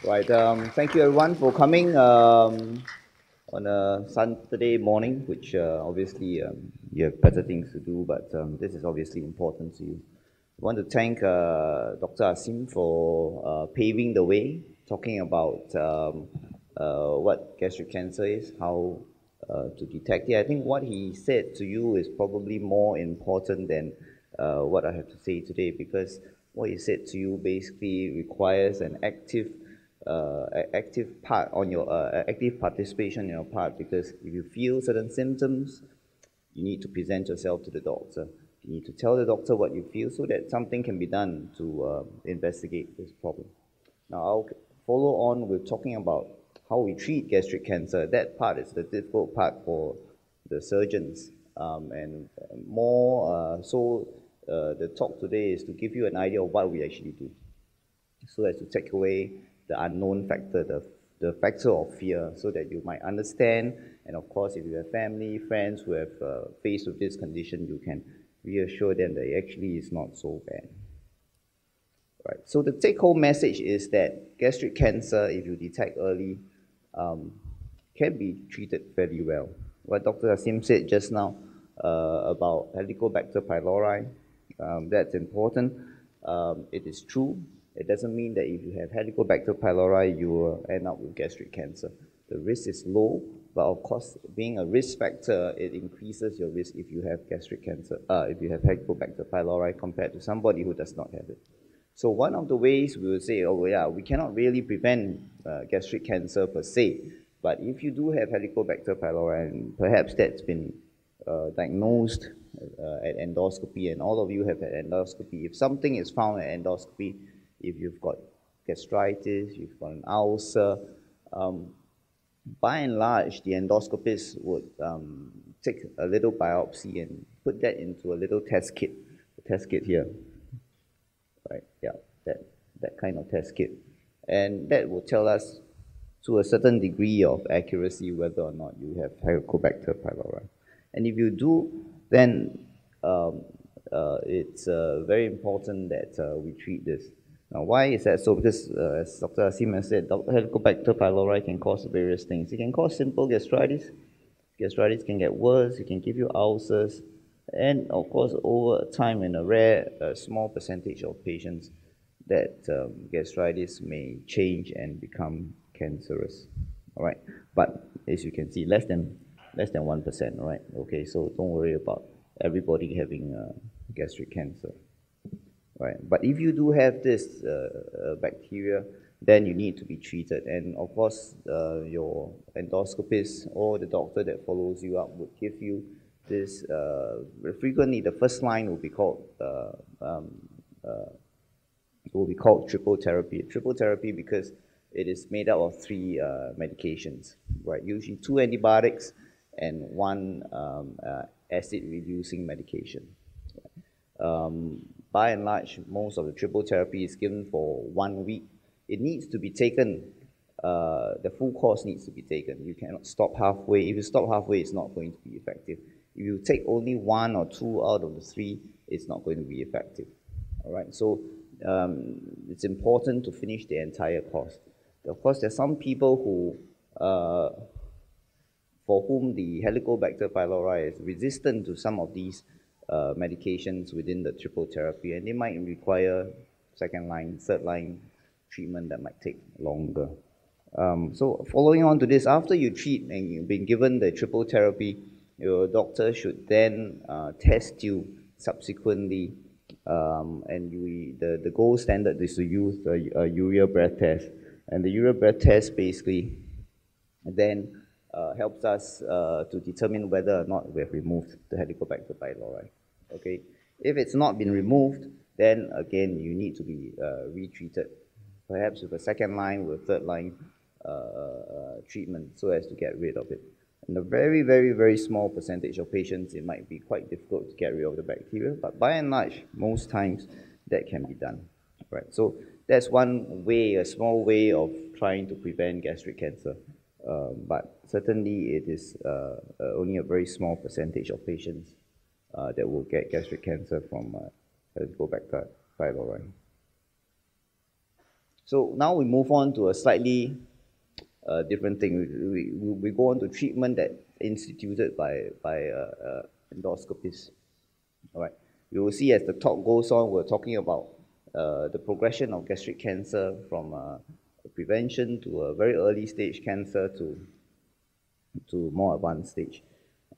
Right. Thank you everyone for coming on a Saturday morning, which obviously you have better things to do, but this is obviously important to you. I want to thank Dr. Asim for paving the way, talking about what gastric cancer is, how to detect it. I think what he said to you is probably more important than what I have to say today, because what he said to you basically requires an active part on your active participation on your part, because if you feel certain symptoms, you need to present yourself to the doctor. You need to tell the doctor what you feel so that something can be done to investigate this problem. Now, I'll follow on with talking about how we treat gastric cancer. That part is the difficult part for the surgeons. And more so, the talk today is to give you an idea of what we actually do, so as to take away the unknown factor, the factor of fear, so that you might understand. And of course, if you have family, friends who have faced with this condition, you can reassure them that it actually is not so bad. Right. So the take-home message is that gastric cancer, if you detect early, can be treated fairly well. What Dr. Asim said just now about Helicobacter pylori, that's important. It is true. It doesn't mean that if you have Helicobacter pylori, you will end up with gastric cancer. The risk is low, but of course, being a risk factor, it increases your risk if you have gastric cancer, if you have Helicobacter pylori compared to somebody who does not have it. So one of the ways we will say, oh yeah, we cannot really prevent gastric cancer per se, but if you do have Helicobacter pylori, and perhaps that's been diagnosed at endoscopy, and all of you have had endoscopy, if something is found at endoscopy, if you've got gastritis, you've got an ulcer, by and large, the endoscopist would take a little biopsy and put that into a little test kit, the test kit here. Right, yeah, that kind of test kit. And that will tell us to a certain degree of accuracy whether or not you have Helicobacter pylori. And if you do, then it's very important that we treat this. Now, why is that so? Because as Dr. Asim has said, Helicobacter pylori can cause various things. It can cause simple gastritis. Gastritis can get worse. It can give you ulcers. And of course, over time, in a rare, small percentage of patients, that gastritis may change and become cancerous. All right, but as you can see, less than 1%. All right, okay. So don't worry about everybody having gastric cancer. Right, but if you do have this bacteria, then you need to be treated. And of course, your endoscopist or the doctor that follows you up would give you this. Frequently, the first line will be called triple therapy. Triple therapy because it is made up of three medications, right? Usually two antibiotics and one acid-reducing medication. By and large, most of the triple therapy is given for 1 week. It needs to be taken, the full course needs to be taken. You cannot stop halfway. If you stop halfway, it's not going to be effective. If you take only 1 or 2 out of the 3, it's not going to be effective. All right, so it's important to finish the entire course. Of course, there's some people who, for whom the Helicobacter pylori is resistant to some of these medications within the triple therapy, and they might require second line, third line treatment that might take longer. So following on to this, after you treat and you've been given the triple therapy, your doctor should then test you subsequently, and the gold standard is to use a urea breath test. And the urea breath test basically then helps us to determine whether or not we have removed the Helicobacter pylori. Okay, if it's not been removed, then again you need to be retreated, perhaps with a second line, with third line treatment, so as to get rid of it. In a very, very, very small percentage of patients, it might be quite difficult to get rid of the bacteria, but by and large, most times that can be done. Right. So that's one way, a small way of trying to prevent gastric cancer. But certainly it is only a very small percentage of patients that will get gastric cancer from Helicobacter pylori. So now we move on to a slightly different thing. We go on to treatment that instituted by endoscopists. All right. You will see as the talk goes on, we're talking about the progression of gastric cancer from prevention to a very early stage cancer to more advanced stage.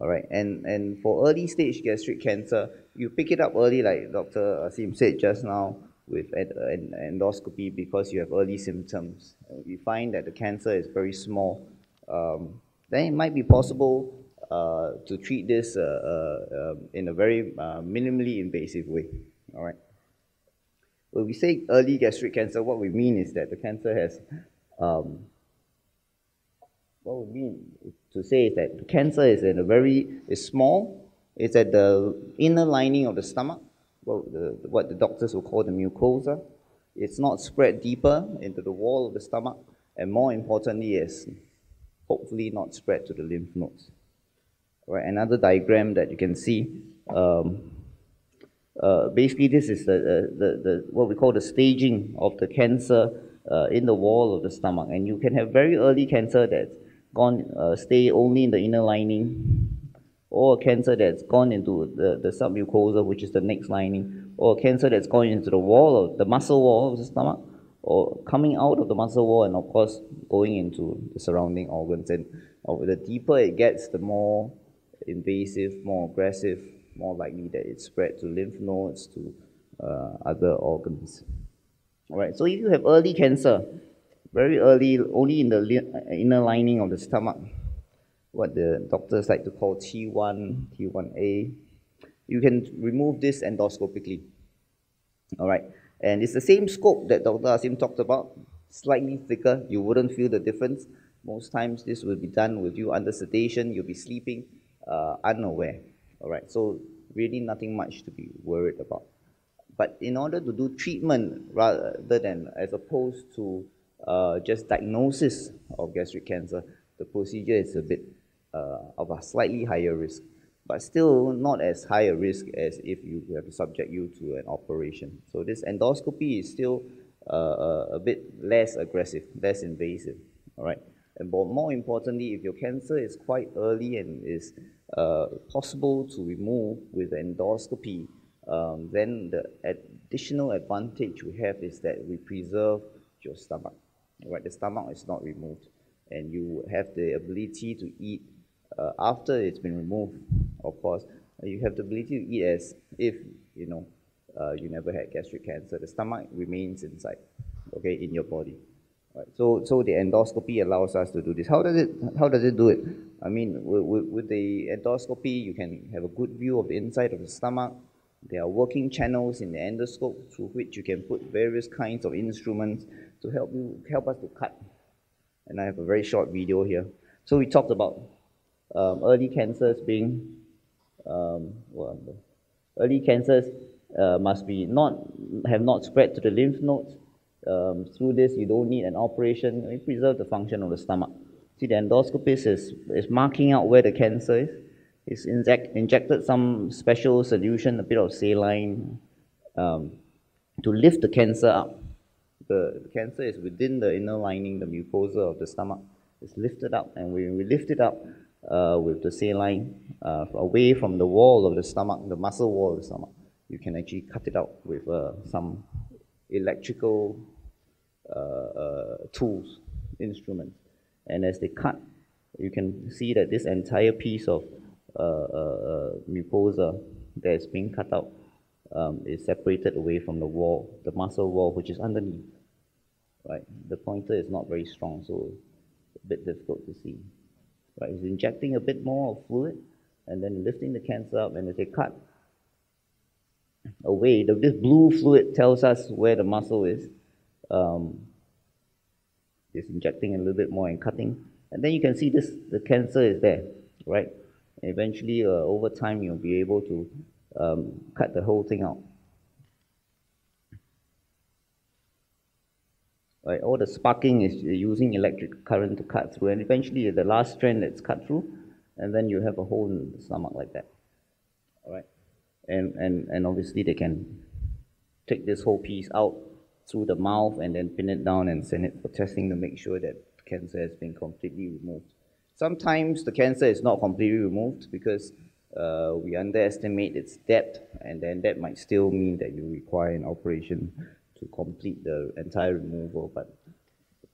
All right, and for early stage gastric cancer, you pick it up early, like Dr. Asim said just now, with an endoscopy because you have early symptoms. You find that the cancer is very small, then it might be possible to treat this in a very minimally invasive way. All right. When we say early gastric cancer, what we mean is that the cancer has what we mean to say is that cancer is is small. It's at the inner lining of the stomach, what the doctors will call the mucosa. It's not spread deeper into the wall of the stomach, and more importantly, is hopefully not spread to the lymph nodes. All right, another diagram that you can see. Basically, this is the what we call the staging of the cancer in the wall of the stomach, and you can have very early cancer that's stay only in the inner lining, or a cancer that's gone into the submucosa, which is the next lining, or a cancer that's gone into the wall of the muscle wall of the stomach, or coming out of the muscle wall, and of course going into the surrounding organs. And the deeper it gets, the more invasive, more aggressive, more likely that it spread to lymph nodes, to other organs. All right, so if you have early cancer, very early, only in the inner lining of the stomach, what the doctors like to call T1, T1A, you can remove this endoscopically. All right, and it's the same scope that Dr. Asim talked about, slightly thicker. You wouldn't feel the difference. Most times this will be done with you under sedation. You'll be sleeping unaware. All right, so really nothing much to be worried about. But in order to do treatment rather than as opposed to just diagnosis of gastric cancer, the procedure is a bit of a slightly higher risk, but still not as high a risk as if you have to subject you to an operation. So this endoscopy is still a bit less aggressive, less invasive, all right? And more importantly, if your cancer is quite early and is possible to remove with endoscopy, then the additional advantage we have is that we preserve your stomach. Right, the stomach is not removed, and you have the ability to eat after it's been removed. Of course, you have the ability to eat as if you never had gastric cancer. The stomach remains inside, okay, in your body. Right. So the endoscopy allows us to do this. How does it do it? I mean, with the endoscopy, you can have a good view of the inside of the stomach. There are working channels in the endoscope through which you can put various kinds of instruments to help us to cut. And I have a very short video here. So we talked about early cancers being early cancers must be have not spread to the lymph nodes. Through this, you don't need an operation. You preserve the function of the stomach. See, the endoscopist is marking out where the cancer is. It's injected some special solution, a bit of saline, to lift the cancer up. The cancer is within the inner lining, the mucosa of the stomach. It's lifted up, and when we lift it up with the saline away from the wall of the stomach, the muscle wall of the stomach, you can actually cut it out with some electrical tools, instruments. And as they cut, you can see that this entire piece of mucosa that's being cut out is separated away from the wall, the muscle wall, which is underneath. Right, the pointer is not very strong, so it's a bit difficult to see. Right, it's injecting a bit more of fluid, and then lifting the cancer up, and as they cut away, this blue fluid tells us where the muscle is. It's injecting a little bit more and cutting, and then you can see the cancer is there, right? And eventually, over time, you'll be able to cut the whole thing out. Right, all the sparking is using electric current to cut through, and eventually the last strand that's cut through, and then you have a hole in the stomach like that. All right, and obviously they can take this whole piece out through the mouth and then pin it down and send it for testing to make sure that cancer has been completely removed. Sometimes the cancer is not completely removed because we underestimate its depth, and then that might still mean that you require an operation to complete the entire removal. But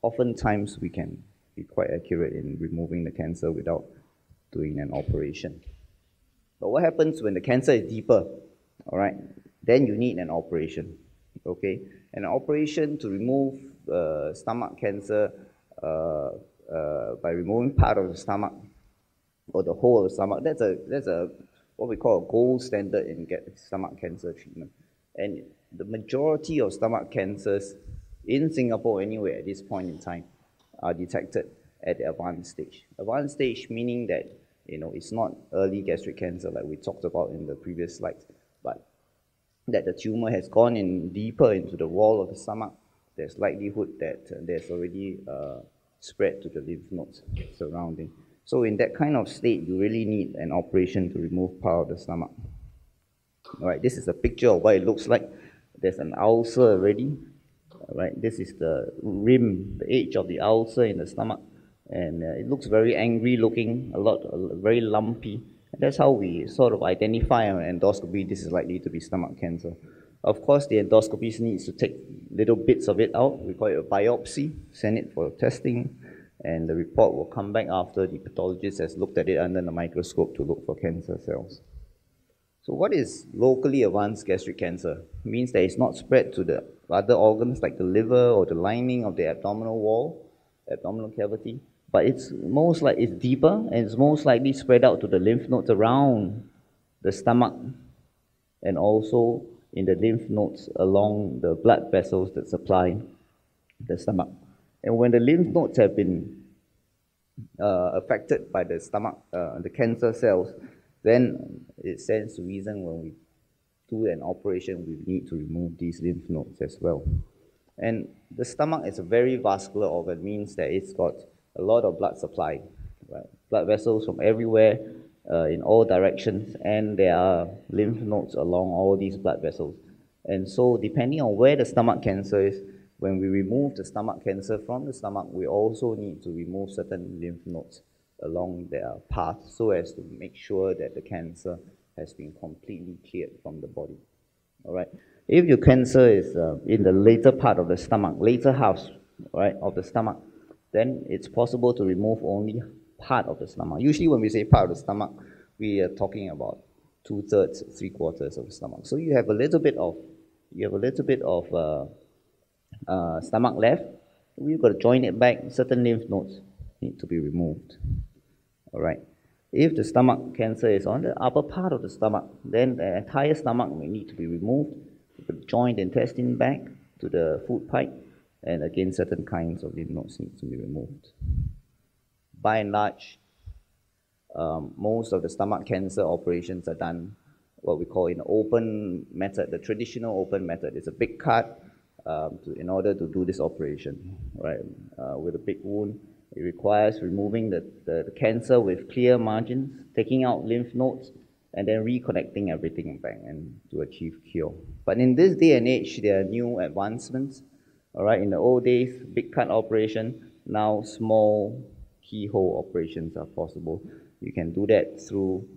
oftentimes we can be quite accurate in removing the cancer without doing an operation. But what happens when the cancer is deeper? All right, then you need an operation. Okay, an operation to remove stomach cancer by removing part of the stomach or the whole of the stomach. That's a what we call a gold standard in stomach cancer treatment. And the majority of stomach cancers in Singapore, anyway, at this point in time, are detected at the advanced stage. Advanced stage meaning that it's not early gastric cancer like we talked about in the previous slides, but that the tumor has gone in deeper into the wall of the stomach. There's likelihood that there's already spread to the lymph nodes surrounding. So in that kind of state, you really need an operation to remove part of the stomach. All right, this is a picture of what it looks like. There's an ulcer already. All right, this is the rim, the edge of the ulcer in the stomach, and it looks very angry looking, very lumpy. And that's how we sort of identify on endoscopy this is likely to be stomach cancer. Of course, the endoscopist needs to take little bits of it out. We call it a biopsy, send it for testing, and the report will come back after the pathologist has looked at it under the microscope to look for cancer cells. So what is locally advanced gastric cancer? It means that it's not spread to the other organs like the liver or the lining of the abdominal wall, abdominal cavity, but it's deeper, and it's most likely spread out to the lymph nodes around the stomach and also in the lymph nodes along the blood vessels that supply the stomach. And when the lymph nodes have been affected by the stomach, the cancer cells, then it stands to reason when we do an operation, we need to remove these lymph nodes as well. And the stomach is a very vascular organ, means that it's got a lot of blood supply, right? Blood vessels from everywhere in all directions, and there are lymph nodes along all these blood vessels. And so depending on where the stomach cancer is, when we remove the stomach cancer from the stomach, we also need to remove certain lymph nodes along their path so as to make sure that the cancer has been completely cleared from the body. All right. If your cancer is in the later part of the stomach, later half, right, of the stomach, then it's possible to remove only part of the stomach. Usually when we say part of the stomach, we are talking about 2/3, 3/4 of the stomach. So you have a little bit of stomach left. We've got to join it back. Certain lymph nodes need to be removed. All right. If the stomach cancer is on the upper part of the stomach, then the entire stomach may need to be removed. Join the intestine back to the food pipe, and again, certain kinds of lymph nodes need to be removed. By and large, most of the stomach cancer operations are done what we call in open method. The traditional open method is a big cut in order to do this operation, right? With a big wound, it requires removing the cancer with clear margins, taking out lymph nodes, and then reconnecting everything back and to achieve cure. But in this day and age, there are new advancements. All right, in the old days, big cut operation. Now, small keyhole operations are possible. You can do that through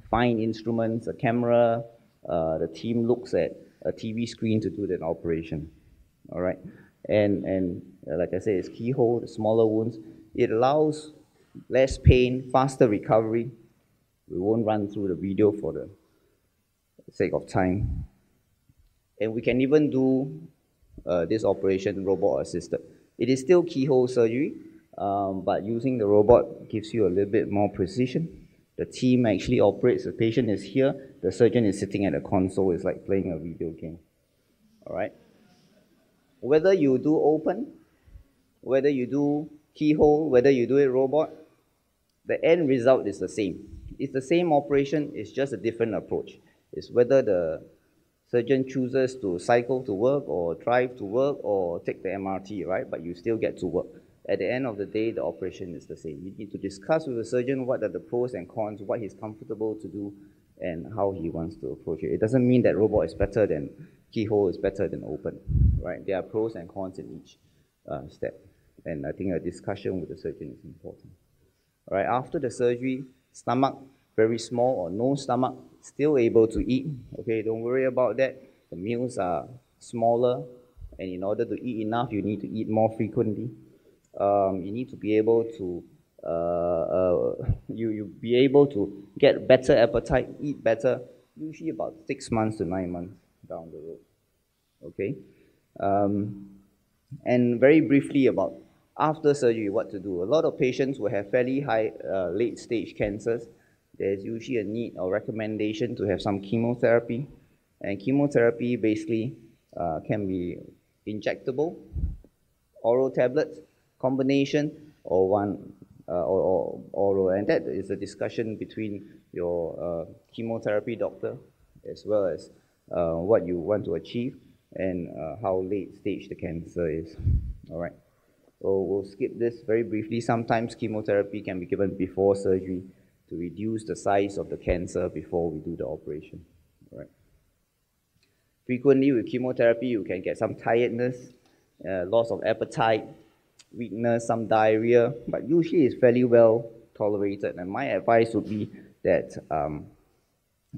fine instruments, a camera. The team looks at a TV screen to do that operation. All right, and like I said, it's keyhole, the smaller wounds. It allows less pain, faster recovery. We won't run through the video for the sake of time. And we can even do this operation robot assisted. It is still keyhole surgery, but using the robot gives you a little bit more precision. The team actually operates. The patient is here. The surgeon is sitting at a console. It's like playing a video game. All right. Whether you do open, whether you do keyhole, whether you do it robot, the end result is the same. It's the same operation. It's just a different approach. It's whether the surgeon chooses to cycle to work or drive to work or take the MRT, right? But you still get to work. At the end of the day, the operation is the same. You need to discuss with the surgeon what are the pros and cons, what he's comfortable to do, and how he wants to approach it. It doesn't mean that robot is better than keyhole is better than open, right? There are pros and cons in each step. And I think a discussion with the surgeon is important. All right, after the surgery, stomach very small or no stomach, still able to eat. Okay, don't worry about that. The meals are smaller, and in order to eat enough, you need to eat more frequently. You need to be able to you be able to get better appetite, eat better, usually about 6 months to 9 months down the road. Okay, and very briefly about after surgery, what to do. A lot of patients will have fairly high late stage cancers. There's usually a need or recommendation to have some chemotherapy, and chemotherapy basically can be injectable, oral tablets, combination, or one or oral, and that is a discussion between your chemotherapy doctor as well as what you want to achieve and how late stage the cancer is. All right. So we'll skip this very briefly. Sometimes chemotherapy can be given before surgery to reduce the size of the cancer before we do the operation. All right. Frequently with chemotherapy, you can get some tiredness, loss of appetite, weakness, some diarrhea, but usually it's fairly well tolerated. And my advice would be that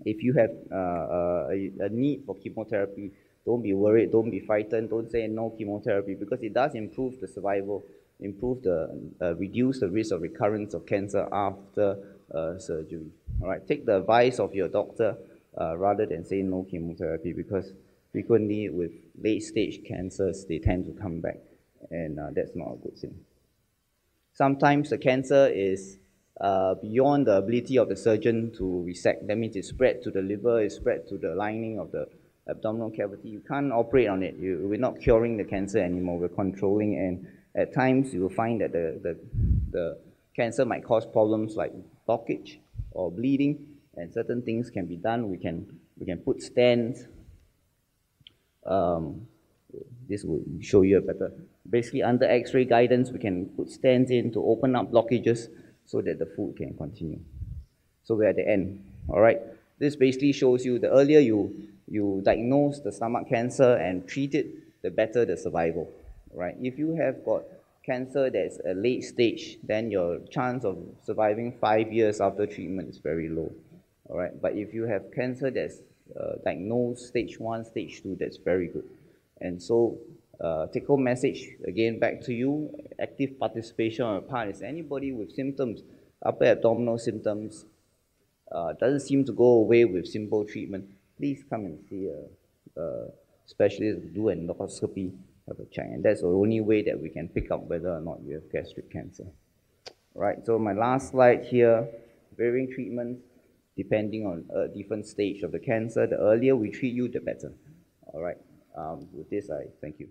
if you have a need for chemotherapy, don't be worried, don't be frightened, don't say no chemotherapy, because it does improve the survival, reduce the risk of recurrence of cancer after surgery. All right, take the advice of your doctor rather than say no chemotherapy, because frequently with late stage cancers, they tend to come back, and that's not a good thing. Sometimes the cancer is beyond the ability of the surgeon to resect. That means it's spread to the liver, it's spread to the lining of the abdominal cavity. You can't operate on it. We're not curing the cancer anymore, we're controlling, and at times you will find that the cancer might cause problems like blockage or bleeding, and certain things can be done. We can put stents. This will show you a better. Basically, under X-ray guidance, we can put stents in to open up blockages so that the food can continue. So we're at the end. All right. This basically shows you the earlier you diagnose the stomach cancer and treat it, the better the survival. Right. If you have got cancer that's a late stage, then your chance of surviving 5 years after treatment is very low. All right. But if you have cancer that's diagnosed stage 1, stage 2, that's very good. And so take-home message, again, back to you, active participation on your part is anybody with symptoms, upper abdominal symptoms, doesn't seem to go away with simple treatment, please come and see a specialist, do an endoscopy, have a check. And that's the only way that we can pick up whether or not you have gastric cancer. All right, so my last slide here, varying treatments depending on a different stage of the cancer. The earlier we treat you, the better. All right. With this, I thank you.